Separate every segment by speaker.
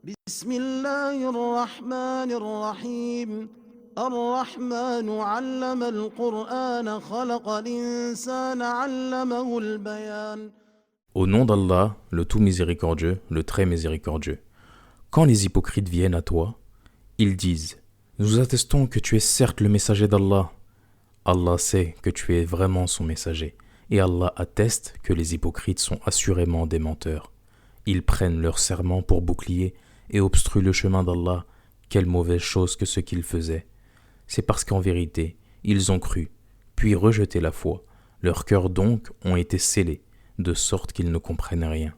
Speaker 1: بسم الله الرحمن الرحيم الرحمن علم القرآن خلق الإنسان علمه البيان.
Speaker 2: Au nom d'Allah, le tout miséricordieux, le très miséricordieux. Quand les hypocrites viennent à toi, ils disent « Nous attestons que tu es certes le messager d'Allah. » Allah sait que tu es vraiment son messager, et Allah atteste que les hypocrites sont assurément des menteurs. Ils prennent leur serment pour bouclier et obstruent le chemin d'Allah. Quelle mauvaise chose que ce qu'ils faisaient. C'est parce qu'en vérité, ils ont cru, puis rejeté la foi. Leurs cœurs donc ont été scellés, de sorte qu'ils ne comprennent rien.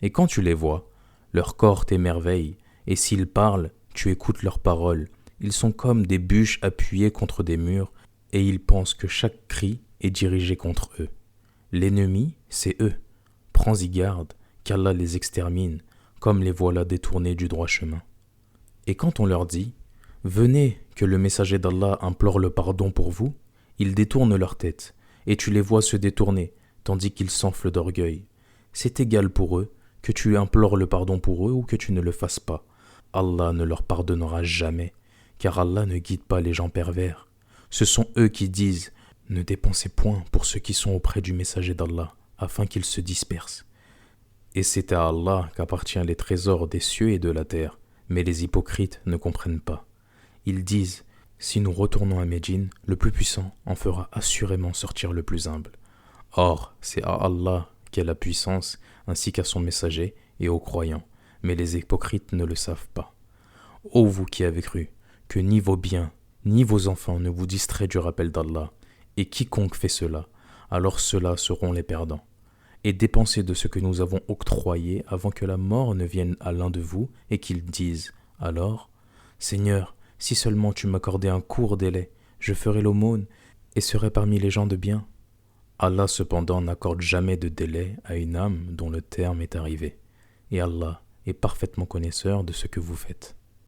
Speaker 2: Et quand tu les vois, leur corps t'émerveille, et s'ils parlent, tu écoutes leurs paroles. Ils sont comme des bûches appuyées contre des murs, et ils pensent que chaque cri est dirigé contre eux. L'ennemi, c'est eux. Prends-y garde, qu'Allah les extermine, comme les voilà détournés du droit chemin. Et quand on leur dit « Venez, que le messager d'Allah implore le pardon pour vous », ils détournent leur tête, et tu les vois se détourner, tandis qu'ils s'enflent d'orgueil. C'est égal pour eux, que tu implores le pardon pour eux ou que tu ne le fasses pas. Allah ne leur pardonnera jamais, car Allah ne guide pas les gens pervers. Ce sont eux qui disent « Ne dépensez point pour ceux qui sont auprès du messager d'Allah, afin qu'ils se dispersent. » Et c'est à Allah qu'appartiennent les trésors des cieux et de la terre, mais les hypocrites ne comprennent pas. Ils disent « Si nous retournons à Médine, le plus puissant en fera assurément sortir le plus humble. » Or, c'est à Allah qu'est la puissance, ainsi qu'à son messager et aux croyants, mais les hypocrites ne le savent pas. Ô vous qui avez cru, que ni vos biens, ni vos enfants ne vous distraient du rappel d'Allah, et quiconque fait cela, alors ceux-là seront les perdants. Et dépensez de ce que nous avons octroyé avant que la mort ne vienne à l'un de vous et qu'il dise alors « Seigneur, si seulement tu m'accordais un court délai, je ferais l'aumône et serais parmi les gens de bien. » Allah cependant n'accorde jamais de délai à une âme dont le terme est arrivé. Et Allah est parfaitement connaisseur de ce que vous faites.